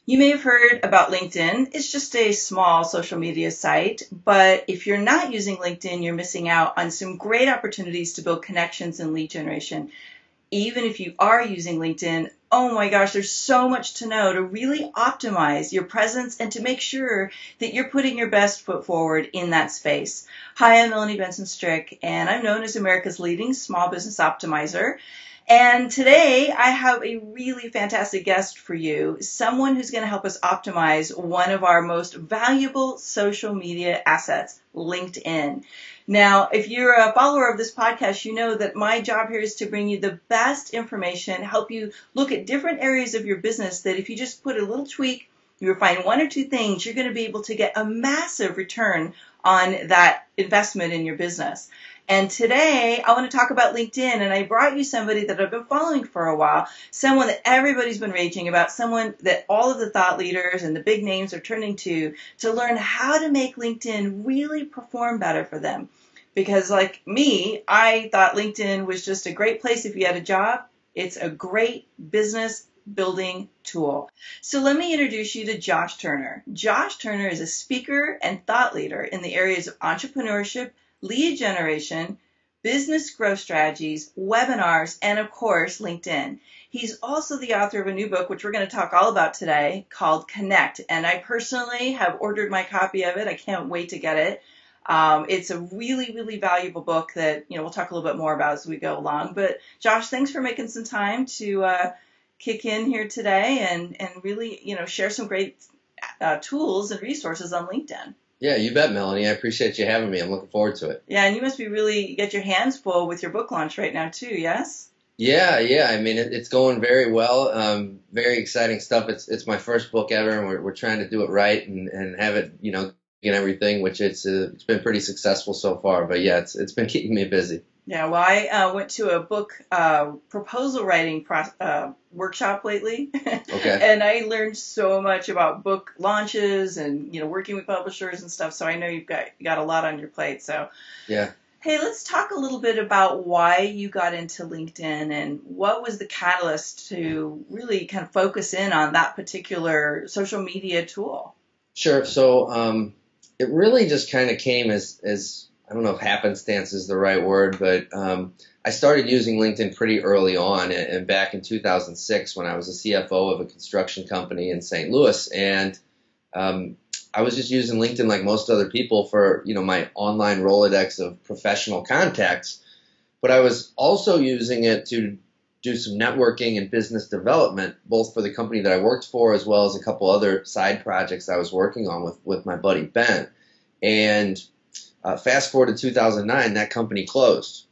You may have heard about LinkedIn. It's just a small social media site, but if you're not using LinkedIn, you're missing out on some great opportunities to build connections and lead generation. Even if you are using LinkedIn, oh my gosh, there's so much to know to really optimize your presence and to make sure that you're putting your best foot forward in that space. Hi, I'm Melanie Benson, and I'm known as America's leading small business optimizer. And today I have a really fantastic guest for you, someone who's going to help us optimize one of our most valuable social media assets, LinkedIn. Now, if you're a follower of this podcast, you know that my job here is to bring you the best information, help you look at different areas of your business that if you just put a little tweak, you refine one or two things, you're going to be able to get a massive return on that investment in your business. And today I want to talk about LinkedIn, and I brought you somebody that I've been following for a while, someone that everybody's been raging about, someone that all of the thought leaders and the big names are turning to learn how to make LinkedIn really perform better for them. Because like me, I thought LinkedIn was just a great place if you had a job. It's a great business building tool. So let me introduce you to Josh Turner. Josh Turner is a speaker and thought leader in the areas of entrepreneurship, lead generation, business growth strategies, webinars, and of course, LinkedIn. He's also the author of a new book, which we're going to talk all about today, called Connect. And I personally have ordered my copy of it. I can't wait to get it. It's a really, really valuable book that, we'll talk a little bit more about as we go along. But Josh, thanks for making some time to kick in here today and really, share some great tools and resources on LinkedIn. Yeah, you bet, Melanie. I appreciate you having me. I'm looking forward to it. Yeah, and you must be really get your hands full with your book launch right now too, yes? Yeah. I mean, it's going very well. Very exciting stuff. It's my first book ever, and we're trying to do it right and have it, and everything, which it's been pretty successful so far. But yeah, it's been keeping me busy. Yeah, well, I went to a book proposal writing workshop lately, Okay. and I learned so much about book launches and working with publishers and stuff. So I know you got a lot on your plate. So Yeah. Hey, let's talk a little bit about why you got into LinkedIn and what was the catalyst to really kind of focus in on that particular social media tool. Sure. So it really just kind of came as I don't know if happenstance is the right word, but I started using LinkedIn pretty early on, and back in 2006 when I was a CFO of a construction company in St. Louis, and I was just using LinkedIn like most other people for my online Rolodex of professional contacts, but I was also using it to do some networking and business development, both for the company that I worked for as well as a couple other side projects I was working on with my buddy Ben. And fast forward to 2009, that company closed.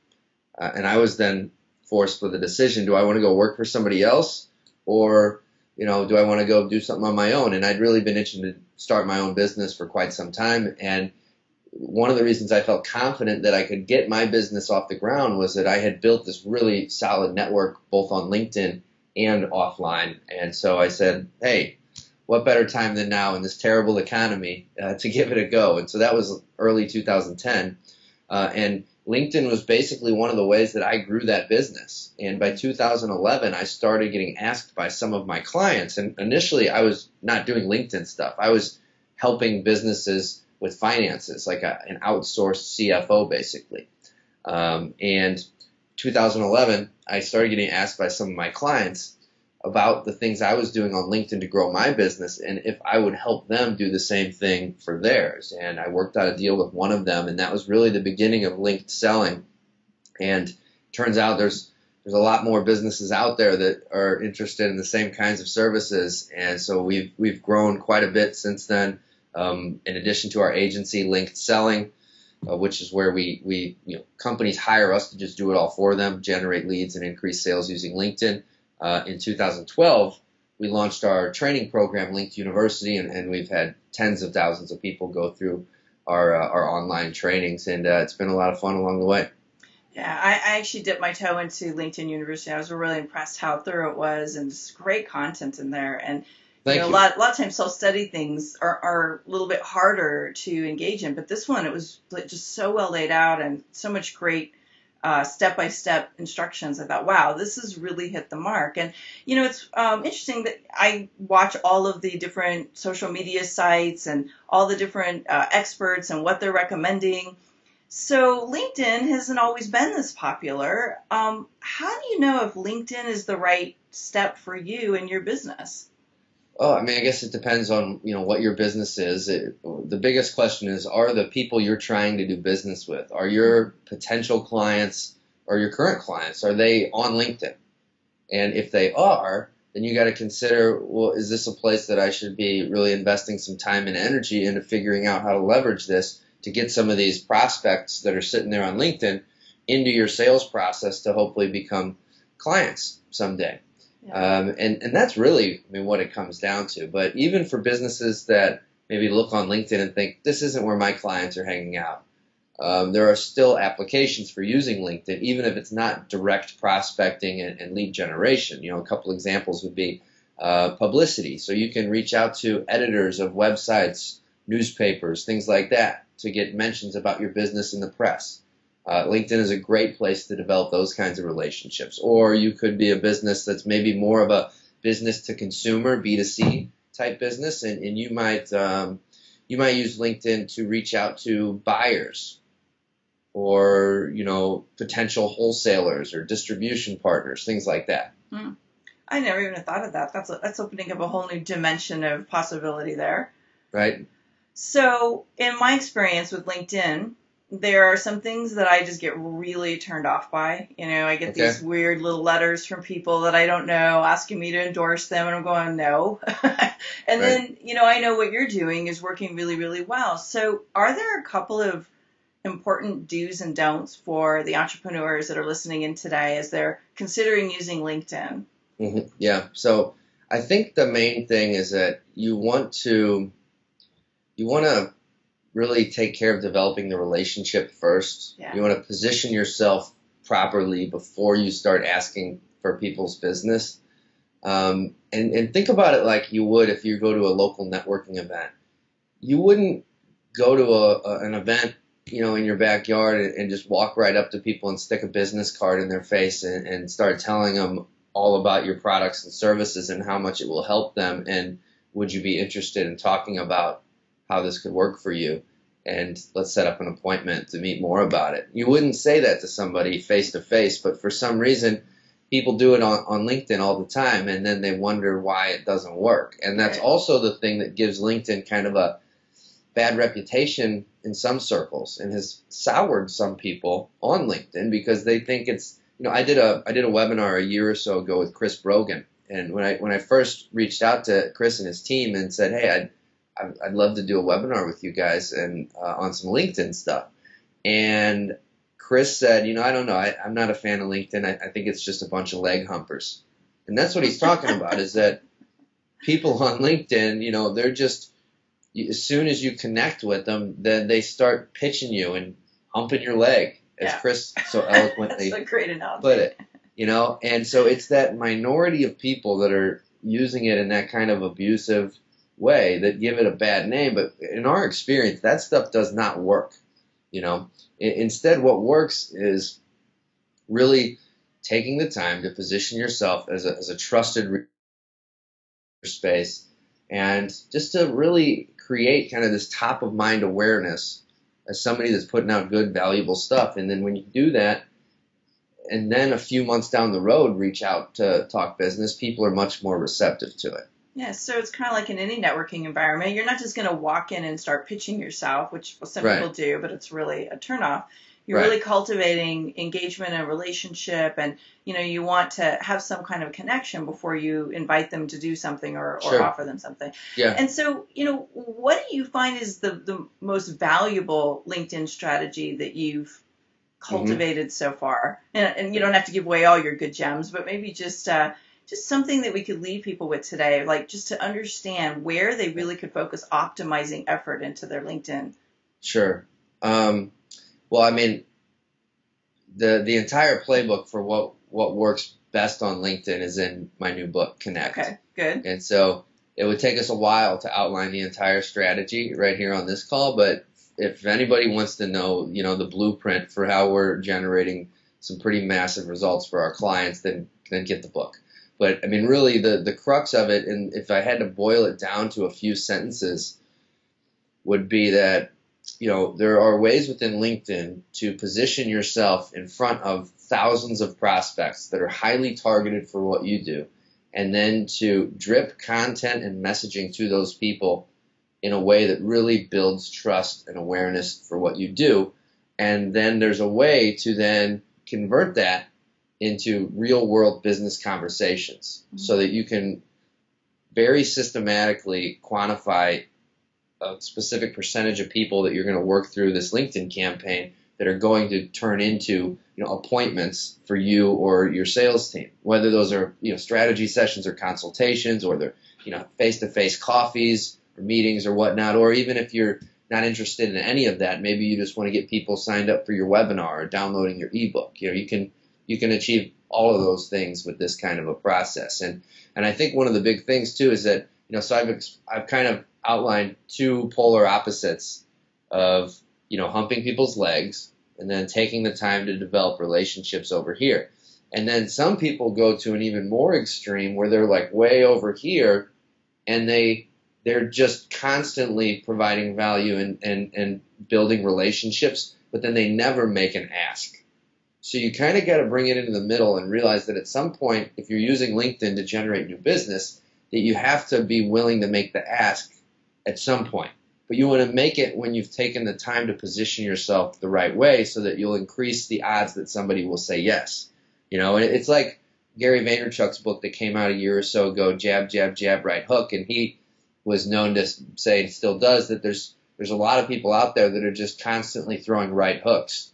And I was then forced with a decision. Do I want to go work for somebody else, or, do I want to go do something on my own? And I'd really been itching to start my own business for quite some time. And one of the reasons I felt confident that I could get my business off the ground was that I had built this really solid network both on LinkedIn and offline. And so I said, hey, what better time than now in this terrible economy to give it a go? And so that was early 2010. And LinkedIn was basically one of the ways that I grew that business. And by 2011, I started getting asked by some of my clients. And initially, I was not doing LinkedIn stuff. I was helping businesses with finances, like an outsourced CFO, basically. And 2011, I started getting asked by some of my clients about the things I was doing on LinkedIn to grow my business and if I would help them do the same thing for theirs. And I worked out a deal with one of them, and that was really the beginning of linked selling. And turns out there's a lot more businesses out there that are interested in the same kinds of services. And so we've grown quite a bit since then. In addition to our agency, Linked Selling, which is where we companies hire us to just do it all for them, generate leads and increase sales using LinkedIn. In 2012, we launched our training program, Linked University, and we've had tens of thousands of people go through our online trainings, and it's been a lot of fun along the way. Yeah, I actually dipped my toe into LinkedIn University. I was really impressed how thorough it was, and just great content in there. And Thank you. a lot of times self-study things are a little bit harder to engage in, but this one, it was just so well laid out and so much great step-by-step instructions. I thought, wow, this has really hit the mark. And, it's interesting that I watch all of the different social media sites and all the different experts and what they're recommending. So LinkedIn hasn't always been this popular. How do you know if LinkedIn is the right step for you and your business? Oh, I mean, I guess it depends on, what your business is. The biggest question is, are the people you're trying to do business with, are your potential clients or your current clients, are they on LinkedIn? And if they are, then you got to consider, well, is this a place that I should be really investing some time and energy into figuring out how to leverage this to get some of these prospects that are sitting there on LinkedIn into your sales process to hopefully become clients someday. Yeah. And that's really, what it comes down to. But even for businesses that maybe look on LinkedIn and think, this isn't where my clients are hanging out, there are still applications for using LinkedIn, even if it's not direct prospecting and lead generation. A couple examples would be publicity. So you can reach out to editors of websites, newspapers, things like that to get mentions about your business in the press. LinkedIn is a great place to develop those kinds of relationships. Or you could be a business that's maybe more of a business to consumer, B2C type business, and you might use LinkedIn to reach out to buyers or, potential wholesalers or distribution partners, things like that. I never even thought of that. That's opening up a whole new dimension of possibility there. Right. So in my experience with LinkedIn, there are some things that I just get really turned off by. I get these weird little letters from people that I don't know asking me to endorse them, and I'm going, no. And then, I know what you're doing is working really, really well. So are there a couple of important do's and don'ts for the entrepreneurs that are listening in today as they're considering using LinkedIn? Mm-hmm. Yeah. So I think the main thing is that you want to really take care of developing the relationship first. Yeah. You want to position yourself properly before you start asking for people's business. And think about it like you would if you go to a local networking event. You wouldn't go to an event, in your backyard and just walk right up to people and stick a business card in their face and start telling them all about your products and services and how much it will help them, and would you be interested in talking about how this could work for you, and let's set up an appointment to meet more about it. You wouldn't say that to somebody face to face, but for some reason people do it on LinkedIn all the time, and then they wonder why it doesn't work. And that's also the thing that gives LinkedIn kind of a bad reputation in some circles and has soured some people on LinkedIn because they think it's, I did a webinar a year or so ago with Chris Brogan, and when I first reached out to Chris and his team and said, hey, I'd love to do a webinar with you guys and on some LinkedIn stuff. And Chris said, I don't know. I'm not a fan of LinkedIn. I think it's just a bunch of leg humpers. And that's what he's talking about, is that people on LinkedIn, they're just, as soon as you connect with them, then they start pitching you and humping your leg, as Chris so eloquently That's a great analogy. put it. And so it's that minority of people that are using it in that kind of abusive way that give it a bad name. But in our experience, that stuff does not work. Instead, what works is really taking the time to position yourself as a trusted space, and just to really create kind of this top of mind awareness as somebody that's putting out good, valuable stuff. And then when you do that, and then a few months down the road reach out to talk business, people are much more receptive to it. Yeah, so it's kind of like in any networking environment. You're not just going to walk in and start pitching yourself, which some people do, but it's really a turnoff. You're really cultivating engagement and relationship, and you want to have some kind of connection before you invite them to do something or offer them something. Yeah. And so, what do you find is the most valuable LinkedIn strategy that you've cultivated so far? And you don't have to give away all your good gems, but maybe just something that we could leave people with today, like just to understand where they really could focus optimizing effort into their LinkedIn. Sure. Well, I mean, the entire playbook for what works best on LinkedIn is in my new book, Connect. Okay, good. And so it would take us a while to outline the entire strategy right here on this call, but if anybody wants to know, the blueprint for how we're generating some pretty massive results for our clients, then get the book. But I mean, really, the crux of it, and if I had to boil it down to a few sentences, would be that, there are ways within LinkedIn to position yourself in front of thousands of prospects that are highly targeted for what you do, and then to drip content and messaging to those people in a way that really builds trust and awareness for what you do. And then there's a way to then convert that into real world business conversations, so that you can very systematically quantify a specific percentage of people that you're going to work through this LinkedIn campaign that are going to turn into, appointments for you or your sales team, whether those are, strategy sessions or consultations, or they're, face-to-face coffees or meetings or whatnot. Or even if you're not interested in any of that, maybe you just want to get people signed up for your webinar or downloading your ebook. You can achieve all of those things with this kind of a process. And I think one of the big things too is that, so I've kind of outlined two polar opposites of, humping people's legs and then taking the time to develop relationships over here. And then some people go to an even more extreme where they're like way over here, and they're just constantly providing value and building relationships, but then they never make an ask. So you kind of got to bring it into the middle and realize that at some point, if you're using LinkedIn to generate new business, that you have to be willing to make the ask at some point. But you want to make it when you've taken the time to position yourself the right way, so that you'll increase the odds that somebody will say yes. And it's like Gary Vaynerchuk's book that came out a year or so ago, Jab, Jab, Jab, Right Hook, and he was known to say, and still does, that there's a lot of people out there that are just constantly throwing right hooks.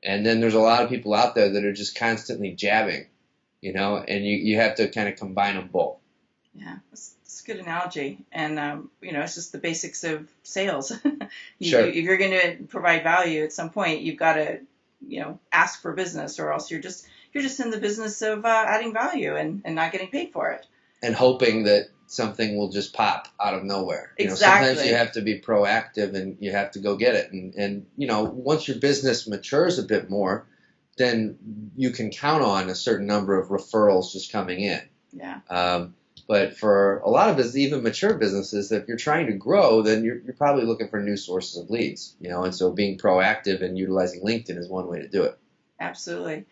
And then there's a lot of people out there that are just constantly jabbing, and you have to kind of combine them both. Yeah, that's a good analogy. And, it's just the basics of sales. Sure. If you're going to provide value at some point, you've got to, ask for business, or else you're just in the business of adding value and not getting paid for it. And hoping that something will just pop out of nowhere. Exactly. Sometimes you have to be proactive and you have to go get it. And once your business matures a bit more, then you can count on a certain number of referrals just coming in. Yeah. But for a lot of business, even mature businesses, if you're trying to grow, then you're probably looking for new sources of leads, and so being proactive and utilizing LinkedIn is one way to do it. Absolutely.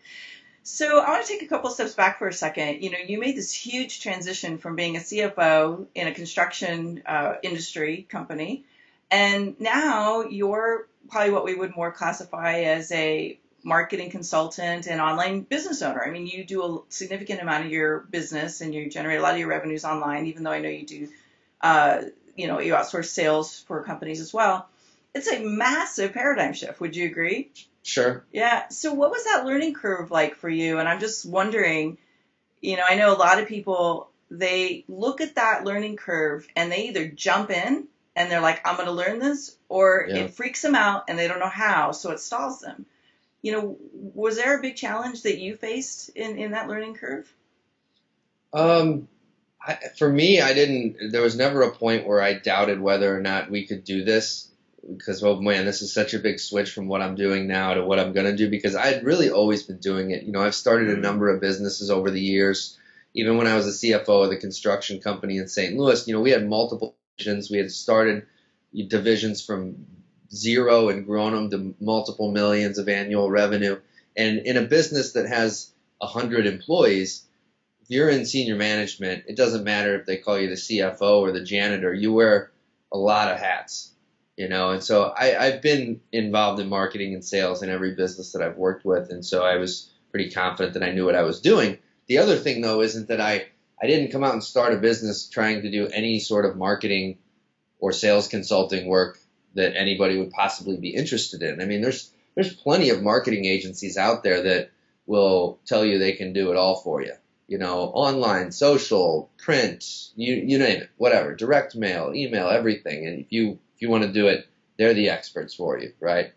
So I want to take a couple steps back for a second. You made this huge transition from being a CFO in a construction industry company, and now you're probably what we would more classify as a marketing consultant and online business owner. I mean, you do a significant amount of your business and you generate a lot of your revenues online, even though I know you do, you outsource sales for companies as well. It's a massive paradigm shift. Would you agree? Sure. Yeah. So what was that learning curve like for you? And I'm just wondering, I know a lot of people, they look at that learning curve and they either jump in and they're like, I'm going to learn this, or it freaks them out and they don't know how, so it stalls them. Was there a big challenge that you faced in that learning curve? For me, there was never a point where I doubted whether or not we could do this, because, oh man, this is such a big switch from what I'm doing now to what I'm going to do, because I had really always been doing it. I've started a number of businesses over the years. Even when I was a CFO of the construction company in St. Louis, we had multiple divisions. We had started divisions from zero and grown them to multiple millions of annual revenue. And in a business that has 100 employees, if you're in senior management, it doesn't matter if they call you the CFO or the janitor. You wear a lot of hats. And so I've been involved in marketing and sales in every business that I've worked with, and so I was pretty confident that I knew what I was doing. The other thing, though, isn't that I didn't come out and start a business trying to do any sort of marketing or sales consulting work that anybody would possibly be interested in. I mean, there's plenty of marketing agencies out there that will tell you they can do it all for you. Online, social, print, you name it, whatever, direct mail, email, everything. And if you want to do it, they're the experts for you, right?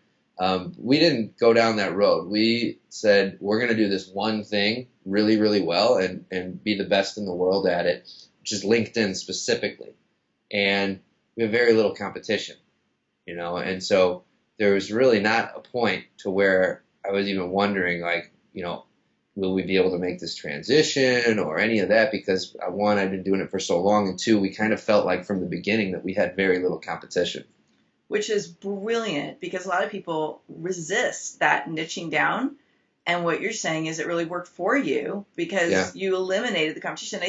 We didn't go down that road. We said, we're going to do this one thing really, really well and be the best in the world at it, which is LinkedIn specifically. And we have very little competition, and so there was really not a point to where I was even wondering, like, will we be able to make this transition or any of that? Because one, I've been doing it for so long, and two, we kind of felt like from the beginning that we had very little competition. Which is brilliant because a lot of people resist that niching down. And what you're saying is it really worked for you because you eliminated the competition.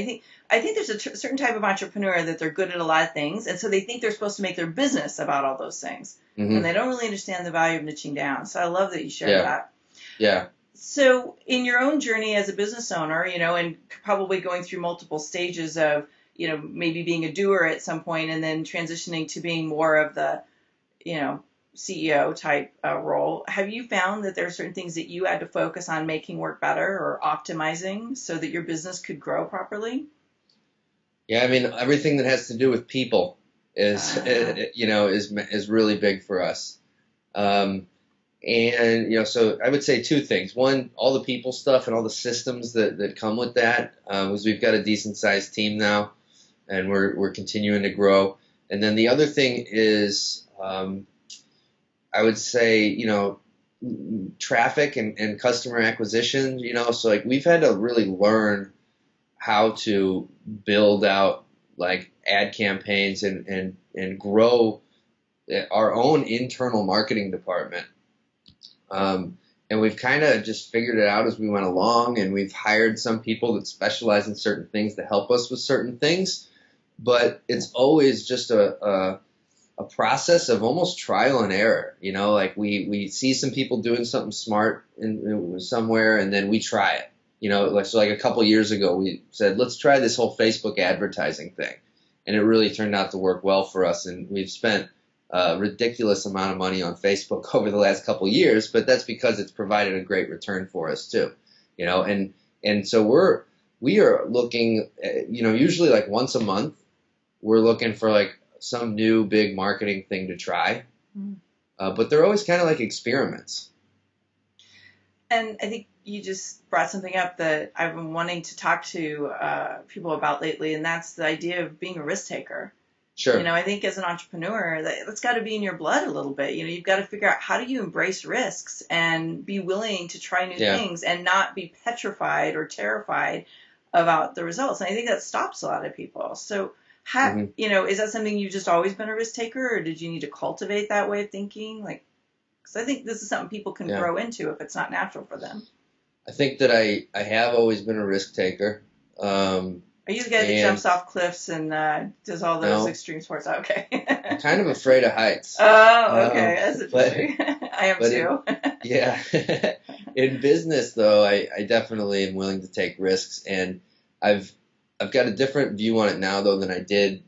I think there's a certain type of entrepreneur that they're good at a lot of things, and so they think they're supposed to make their business about all those things, and they don't really understand the value of niching down. So I love that you shared that. Yeah. So in your own journey as a business owner, and probably going through multiple stages of, maybe being a doer at some point and then transitioning to being more of the, CEO type role, have you found that there are certain things that you had to focus on making work better or optimizing so that your business could grow properly? Yeah, I mean, everything that has to do with people is really big for us. And, so I would say two things. One, all the people stuff and all the systems that come with that, is we've got a decent sized team now and we're continuing to grow. And then the other thing is, I would say, traffic and customer acquisition, so like we've had to really learn how to build out like ad campaigns and grow our own internal marketing department. And we've kind of just figured it out as we went along, and we've hired some people that specialize in certain things to help us with certain things. But it's always just a process of almost trial and error. Like we see some people doing something smart in somewhere, and then we try it. Like a couple years ago, we said, let's try this whole Facebook advertising thing. And it really turned out to work well for us. And we've spent a ridiculous amount of money on Facebook over the last couple years, but that's because it's provided a great return for us too. And so we are looking, usually like once a month, we're looking for like some new big marketing thing to try. But they're always kind of like experiments. And I think you just brought something up that I've been wanting to talk to people about lately, and that's the idea of being a risk taker. Sure. I think as an entrepreneur, that's got to be in your blood a little bit. You've got to figure out how do you embrace risks and be willing to try new things and not be petrified or terrified about the results. And I think that stops a lot of people. So, is that something you've just always been a risk taker, or did you need to cultivate that way of thinking? Because I think this is something people can grow into if it's not natural for them. I think that I have always been a risk taker. Are you the guy that jumps off cliffs and does all those extreme sports? Okay. I'm kind of afraid of heights. Oh, okay. That's interesting. I am too. In business, though, I definitely am willing to take risks, and I've got a different view on it now, though, than I did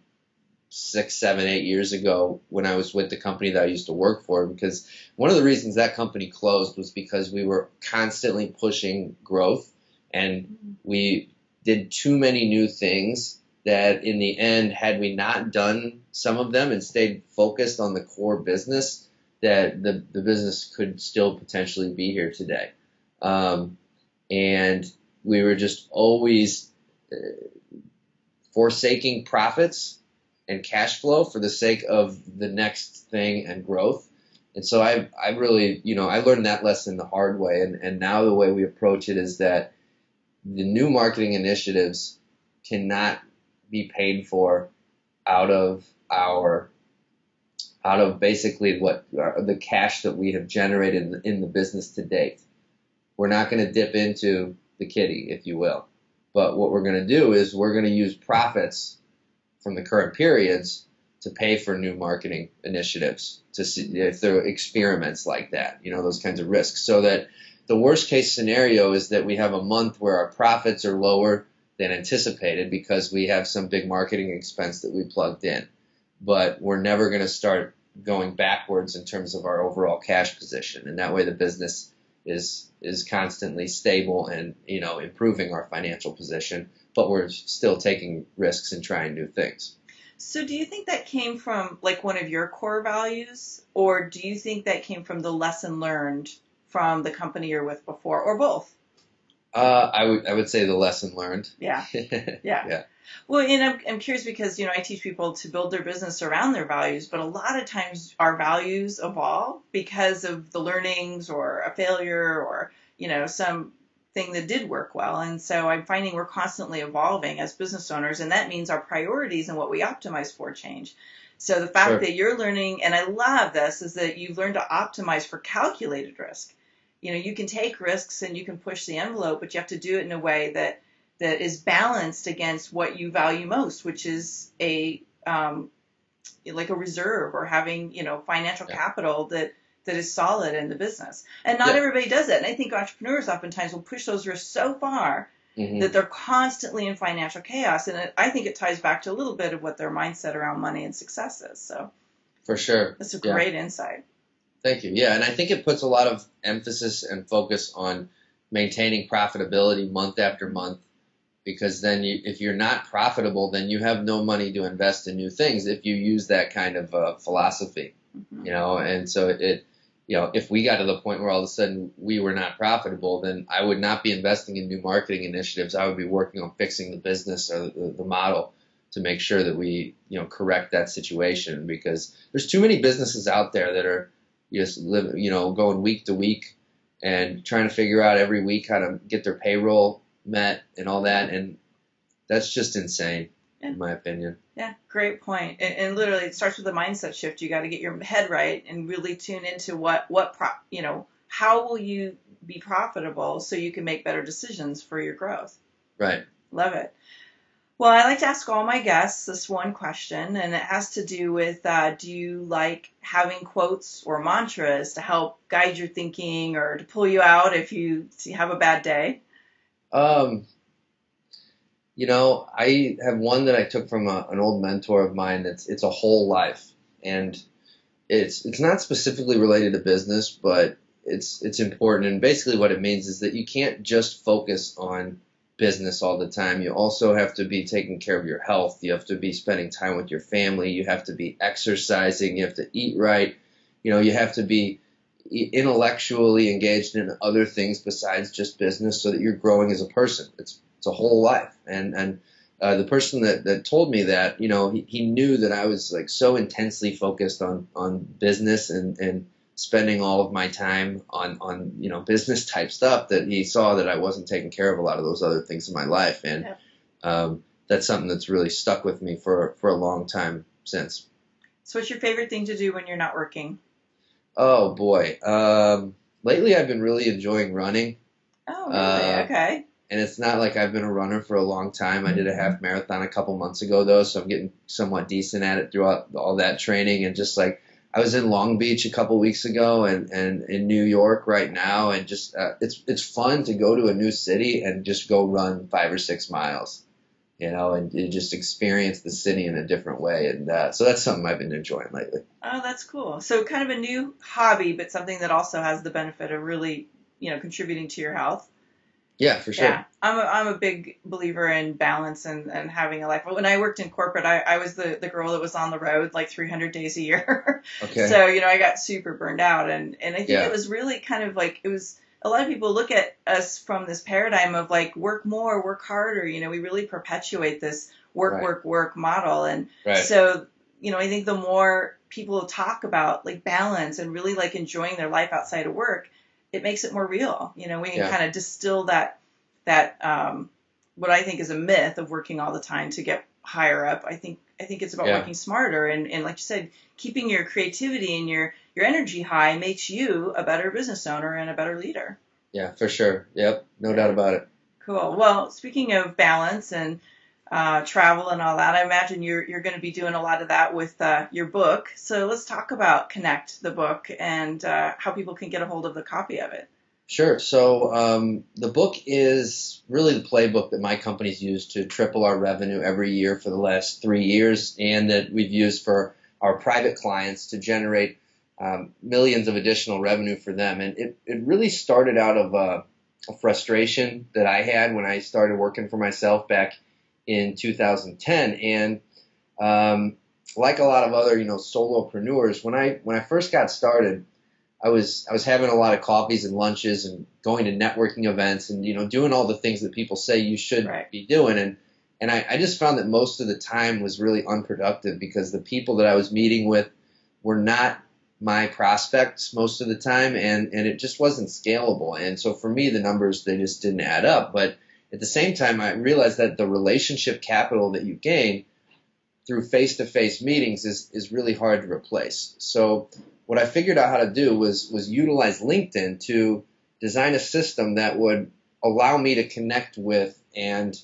6, 7, 8 years ago when I was with the company that I used to work for, because one of the reasons that company closed was because we were constantly pushing growth, and we did too many new things that in the end, had we not done some of them and stayed focused on the core business, that the business could still potentially be here today. And we were just always forsaking profits and cash flow for the sake of the next thing and growth. And so I really, I learned that lesson the hard way. And now the way we approach it is that the new marketing initiatives cannot be paid for out of basically the cash that we have generated in the business to date. We're not going to dip into the kitty, if you will. But what we're going to do is we're going to use profits from the current periods to pay for new marketing initiatives, to see if there are experiments like that, those kinds of risks, so that the worst case scenario is that we have a month where our profits are lower than anticipated because we have some big marketing expense that we plugged in. But we're never going to start going backwards in terms of our overall cash position. And that way the business is constantly stable and, improving our financial position, but we're still taking risks and trying new things. So do you think that came from like one of your core values, or do you think that came from the lesson learned from the company you're with before, or both? I would say the lesson learned. Yeah. Well, and I'm curious because, I teach people to build their business around their values, but a lot of times our values evolve because of the learnings or a failure or, some thing that did work well. And so I'm finding we're constantly evolving as business owners, and that means our priorities and what we optimize for change. So the fact that you're learning, and I love this, is that you've learned to optimize for calculated risk. You can take risks and you can push the envelope, but you have to do it in a way that is balanced against what you value most, which is like a reserve, or having, financial capital that is solid in the business. And not everybody does it. And I think entrepreneurs oftentimes will push those risks so far that they're constantly in financial chaos. And I think it ties back to a little bit of what their mindset around money and success is. So for sure. That's a great insight. Thank you. Yeah. And I think it puts a lot of emphasis and focus on maintaining profitability month after month, because then if you're not profitable, then you have no money to invest in new things if you use that kind of philosophy, and so if we got to the point where all of a sudden we were not profitable, then I would not be investing in new marketing initiatives. I would be working on fixing the business or the model to make sure that we, correct that situation, because there's too many businesses out there that are just going week to week and trying to figure out every week how to get their payroll met and all that. And that's just insane, in my opinion. Yeah, great point. And literally, it starts with a mindset shift. You got to get your head right and really tune into how will you be profitable so you can make better decisions for your growth. Right. Love it. Well, I like to ask all my guests this one question, and it has to do with, do you like having quotes or mantras to help guide your thinking or to pull you out if you have a bad day? I have one that I took from an old mentor of mine. It's a whole life, and it's not specifically related to business, but it's important. And basically what it means is that you can't just focus on business all the time. You also have to be taking care of your health. You have to be spending time with your family. You have to be exercising. You have to eat right. You have to be intellectually engaged in other things besides just business so that you're growing as a person. It's a whole life. And the person that told me that, he knew that I was like so intensely focused on business and spending all of my time on business type stuff, that he saw that I wasn't taking care of a lot of those other things in my life. And that's something that's really stuck with me for a long time since. So what's your favorite thing to do when you're not working? Oh, boy. Lately I've been really enjoying running. Oh, really? Okay. And it's not like I've been a runner for a long time. I did a half marathon a couple months ago, though, so I'm getting somewhat decent at it throughout all that training. And just like I was in Long Beach a couple weeks ago and in New York right now, and just it's fun to go to a new city and just go run 5 or 6 miles, and you just experience the city in a different way. And so that's something I've been enjoying lately. Oh, that's cool. So kind of a new hobby, but something that also has the benefit of really, contributing to your health. Yeah, for sure. Yeah, I'm a big believer in balance and having a life. When I worked in corporate, I was the girl that was on the road like 300 days a year. Okay. So, I got super burned out. And I think it was really kind of like, a lot of people look at us from this paradigm of like work more, work harder. We really perpetuate this work model. And so, I think the more people talk about like balance and really like enjoying their life outside of work, it makes it more real. We can kind of distill that what I think is a myth of working all the time to get higher up. I think it's about working smarter and like you said, keeping your creativity and your energy high makes you a better business owner and a better leader. Yeah, for sure. Yep, no doubt about it. Cool. Well, speaking of balance and travel and all that, I imagine you're going to be doing a lot of that with your book. So let's talk about Connect, the book, and how people can get a hold of the copy of it. Sure. So the book is really the playbook that my company's used to triple our revenue every year for the last 3 years, and that we've used for our private clients to generate millions of additional revenue for them. And it really started out of a frustration that I had when I started working for myself back in 2010. And like a lot of other, solopreneurs, when I first got started, I was having a lot of coffees and lunches and going to networking events and, doing all the things that people say you should be doing. And I just found that most of the time was really unproductive because the people that I was meeting with were not my prospects most of the time, and it just wasn't scalable. And so for me, the numbers, they just didn't add up. But at the same time, I realized that the relationship capital that you gain through face-to-face meetings is really hard to replace. So what I figured out how to do was utilize LinkedIn to design a system that would allow me to connect with and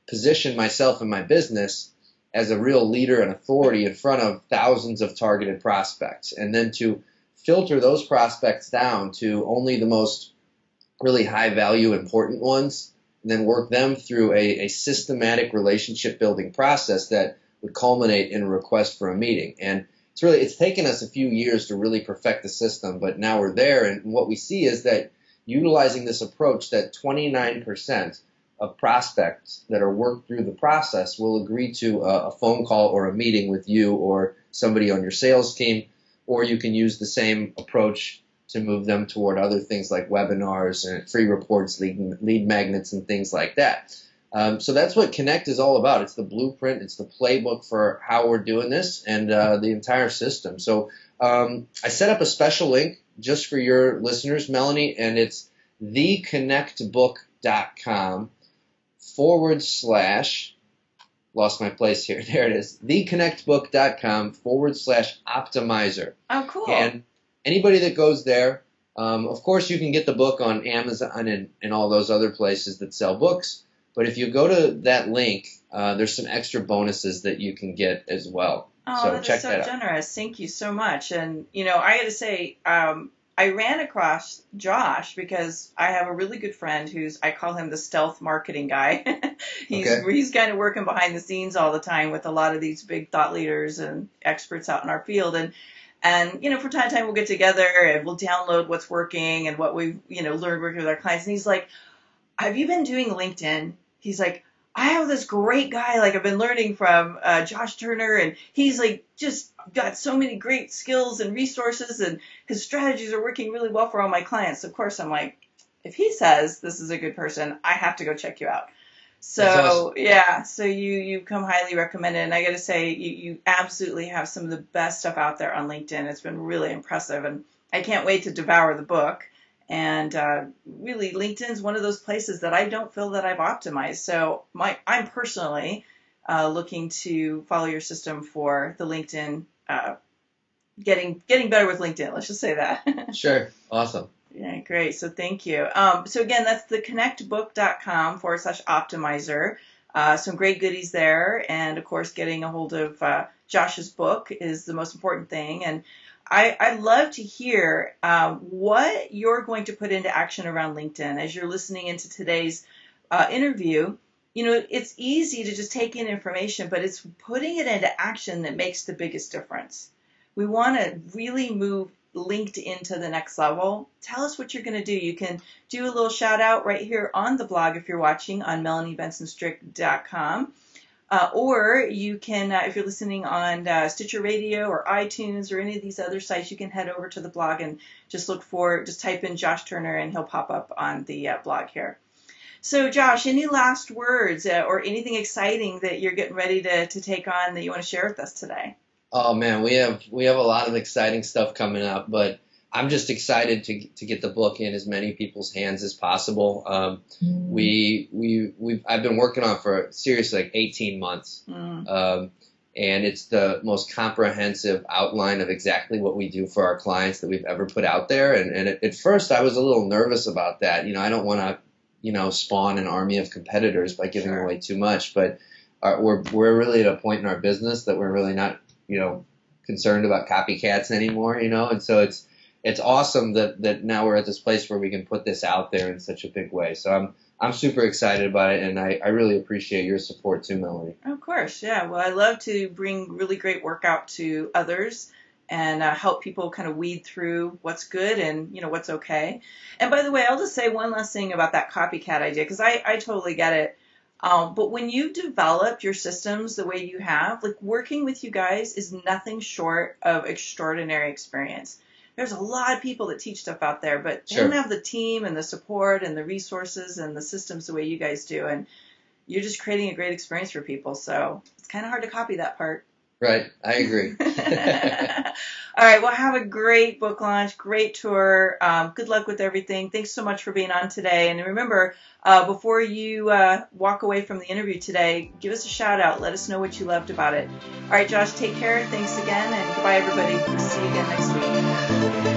position myself and my business as a real leader and authority in front of thousands of targeted prospects, and then to filter those prospects down to only the most really high value important ones, and then work them through a systematic relationship building process that would culminate in a request for a meeting. And it's taken us a few years to really perfect the system, but now we're there. And what we see is that utilizing this approach, that 29% of prospects that are worked through the process will agree to a phone call or a meeting with you or somebody on your sales team, or you can use the same approach to move them toward other things like webinars and free reports, lead magnets, and things like that. So that's what Connect is all about. It's the blueprint, it's the playbook for how we're doing this, and the entire system. So I set up a special link just for your listeners, Melanie, and it's theconnectbook.com/ lost my place here. There it is. theconnectbook.com / optimizer. Oh, cool. And anybody that goes there, of course, you can get the book on Amazon and all those other places that sell books. But if you go to that link, there's some extra bonuses that you can get as well. Oh, So that check is so that out. generous. Thank you so much. And, I got to say, I ran across Josh because I have a really good friend I call him the stealth marketing guy. He's kind of working behind the scenes all the time with a lot of these big thought leaders and experts out in our field. And from time to time we'll get together and we'll download what's working and what we've, learned working with our clients. And he's like, have you been doing LinkedIn? He's like, I have this great guy, I've been learning from Josh Turner, and he's just got so many great skills and resources, and his strategies are working really well for all my clients. Of course, I'm like, if he says this is a good person, I have to go check you out. So awesome. Yeah, so you come highly recommended, and I got to say, you absolutely have some of the best stuff out there on LinkedIn. It's been really impressive, and I can't wait to devour the book. And really, LinkedIn's one of those places that I don't feel that I've optimized. So I'm personally looking to follow your system for the LinkedIn, getting better with LinkedIn. Let's just say that. Sure. Awesome. Yeah, great. So thank you. So again, that's theconnectbook.com / optimizer. Some great goodies there. And of course, getting a hold of Josh's book is the most important thing. And I'd love to hear what you're going to put into action around LinkedIn as you're listening into today's interview. It's easy to just take in information, but it's putting it into action that makes the biggest difference. We want to really move LinkedIn to the next level. Tell us what you're going to do. You can do a little shout out right here on the blog if you're watching on melaniebensonstrick.com. Or you can, if you're listening on Stitcher Radio or iTunes or any of these other sites, you can head over to the blog and just type in Josh Turner and he'll pop up on the blog here. So Josh, any last words or anything exciting that you're getting ready to take on that you want to share with us today? Oh man, we have a lot of exciting stuff coming up, but I'm just excited to get the book in as many people's hands as possible. I've been working on it for seriously 18 months. And it's the most comprehensive outline of exactly what we do for our clients that we've ever put out there. And at first I was a little nervous about that. I don't want to, spawn an army of competitors by giving away too much, but we're really at a point in our business that we're really not, concerned about copycats anymore, and so it's awesome that now we're at this place where we can put this out there in such a big way. So I'm super excited about it, and I really appreciate your support too, Melanie. Of course, yeah. Well, I love to bring really great work out to others and help people kind of weed through what's good and, what's okay. And by the way, I'll just say one last thing about that copycat idea, because I totally get it. But when you develop your systems the way you have, working with you guys is nothing short of extraordinary experience. There's a lot of people that teach stuff out there, but they don't have the team and the support and the resources and the systems the way you guys do. And you're just creating a great experience for people. So it's kind of hard to copy that part. Right. I agree. All right. Well, have a great book launch, great tour. Good luck with everything. Thanks so much for being on today. And remember, before you walk away from the interview today, give us a shout out. Let us know what you loved about it. All right, Josh, take care. Thanks again. And goodbye, everybody. See you again next week.